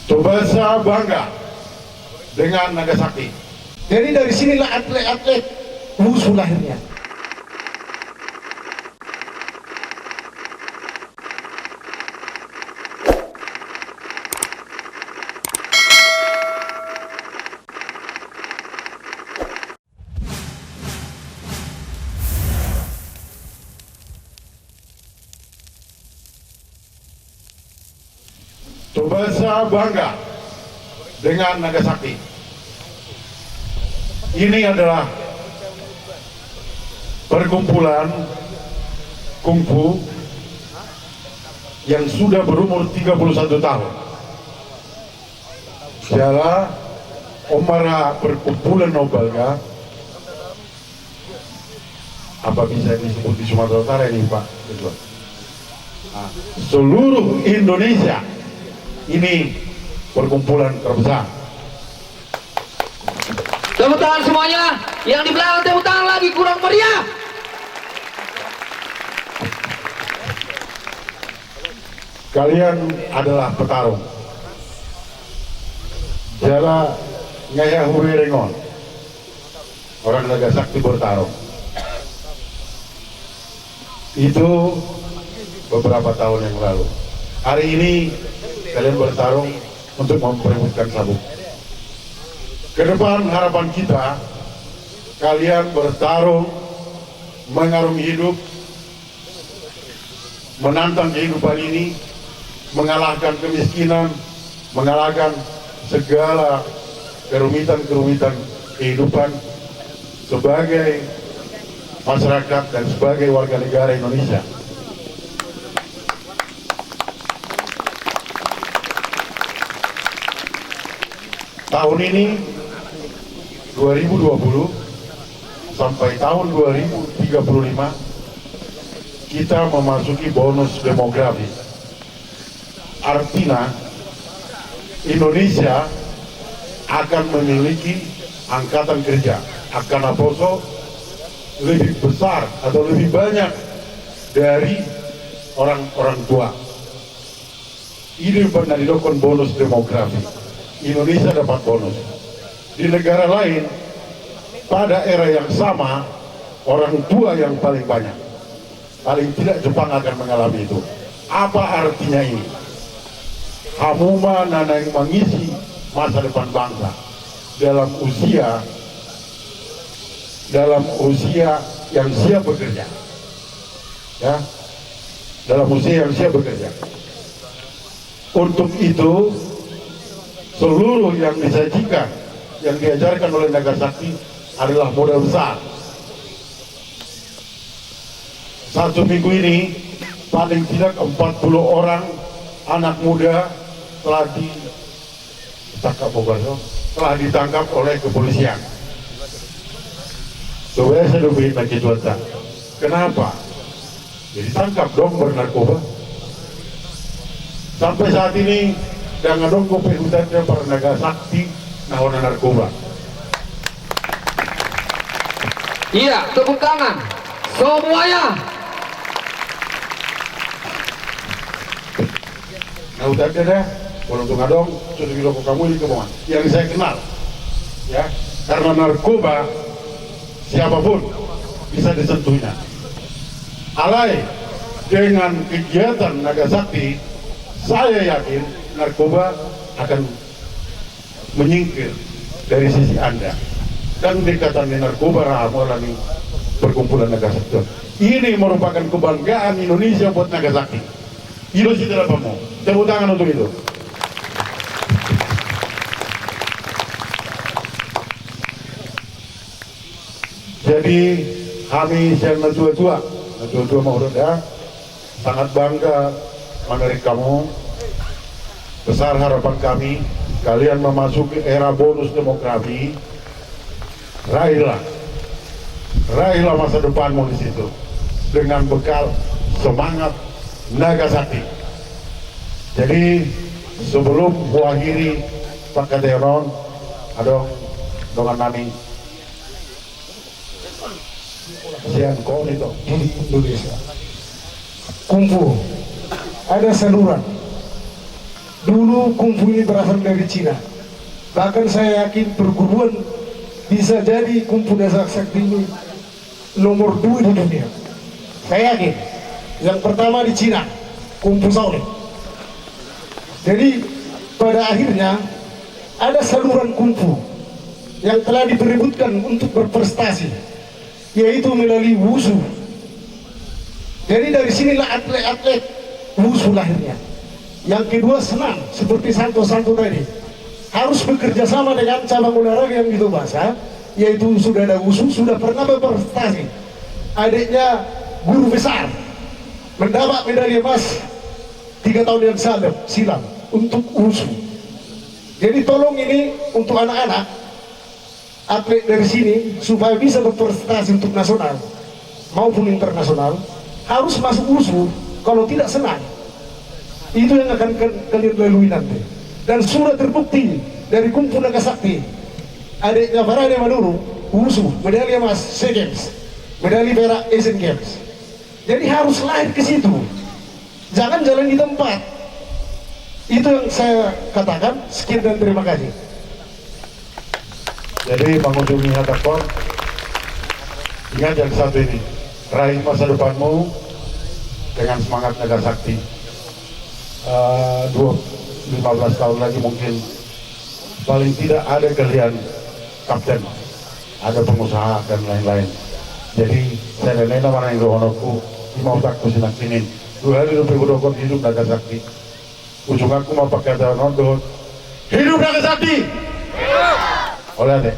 Tsubasa bangga dengan Nagasaki. Jadi dari sinilah atlet-atlet musuh lahirnya. Tsubasa bangga dengan Nagasaki. Ini adalah perkumpulan kungfu yang sudah berumur 31 tahun. Jala Omara perkumpulan Nobalga, apa bisa disebut di Sumatera Utara ini Pak? Nah, seluruh Indonesia ini perkumpulan terbesar. Tepuk tangan semuanya. Yang di belakang tepuk tangan lagi, kurang meriah. Kalian adalah petarung. Jala Ngaya Huwirengon, orang Nagasaki bertarung. Itu beberapa tahun yang lalu. Hari ini kalian bertarung untuk memperebutkan sabuk. Ke depan harapan kita, kalian bertarung mengarungi hidup, menantang kehidupan ini, mengalahkan kemiskinan, mengalahkan segala kerumitan-kerumitan kehidupan sebagai masyarakat dan sebagai warga negara Indonesia. Tahun ini 2020 sampai tahun 2035 kita memasuki bonus demografi. Artinya Indonesia akan memiliki angkatan kerja akan Aposo lebih besar atau lebih banyak dari orang-orang tua. Ini pernah dilakukan bonus demografi. Indonesia dapat bonus. Di negara lain pada era yang sama orang tua yang paling banyak. Paling tidak Jepang akan mengalami itu. Apa artinya ini? Hamuma nana yang mengisi masa depan bangsa dalam usia yang siap bekerja. Ya, dalam usia yang siap bekerja. Untuk itu seluruh yang disajikan, yang diajarkan oleh Nagasaki adalah modal besar. Satu minggu ini paling tidak 40 orang anak muda telah ditangkap oleh kepolisian. Coba saya lebih lagi cuaca. Kenapa? Jadi tangkap dong bernarkoba. Sampai saat ini dengan dong kopi hutannya para Nagasaki nahona narkoba. Iya, tepuk tangan semuanya. Nah udah dah, kalau untuk ngadong sudah dilakukan kamu ini kemauan yang saya kenal, ya, karena narkoba siapapun bisa disentuhnya. Alai dengan kegiatan Nagasaki, saya yakin narkoba akan menyingkir dari sisi Anda. Dan dikatakan narkoba rahamalani perkumpulan Nagasaki. Ini merupakan kebanggaan Indonesia buat Nagasaki. Indonesia tidak apa mau. Tepuk tangan untuk itu. Jadi kami yang tua-tua mau ya, sangat bangga menarik kamu. Besar harapan kami, kalian memasuki era bonus demografi. Raihlah masa depanmu di situ dengan bekal semangat Nagasaki. Jadi sebelum mengakhiri Pak Kateron, ada dengan nami siang kau itu Di Indonesia kungfu ada saluran Dulu kungfu ini berasal dari Cina. Bahkan saya yakin perguruan bisa jadi kungfu dasar sakti ini nomor 2 di dunia. Saya yakin. Yang pertama di Cina, kungfu Shaolin. Jadi pada akhirnya ada saluran kungfu yang telah diperebutkan untuk berprestasi, yaitu melalui wushu. Jadi dari sinilah atlet-atlet wushu lahirnya. Yang kedua senang, seperti Santo tadi, harus bekerja sama dengan cabang olahraga yang gitu bahasa, yaitu sudah ada wushu, sudah pernah berprestasi. Adiknya guru besar mendapat medali emas 3 tahun yang silam untuk wushu. Jadi tolong ini untuk anak-anak atlet dari sini supaya bisa berprestasi untuk nasional maupun internasional, harus masuk wushu. Kalau tidak senang, itu yang akan kalian lalui nanti. Dan sudah terbukti dari kungfu naga sakti, adiknya Farade Maduro wushu medali emas SEA Games, medali perak Asian Games. Jadi harus lahir ke situ, jangan jalan di tempat. Itu yang saya katakan. Sekian dan terima kasih. Jadi mengunjungi Hadapan, ingat yang satu ini, raih masa depanmu dengan semangat naga sakti. 15 tahun lagi mungkin paling tidak ada kalian kapten, ada pengusaha dan lain-lain. Jadi saya nena mana yang dohonoku mau tak kusinak sinin 2 hari lebih berdokor hidup naga sakti. Ujung aku mau pakai daun hidup naga sakti. Oleh deh.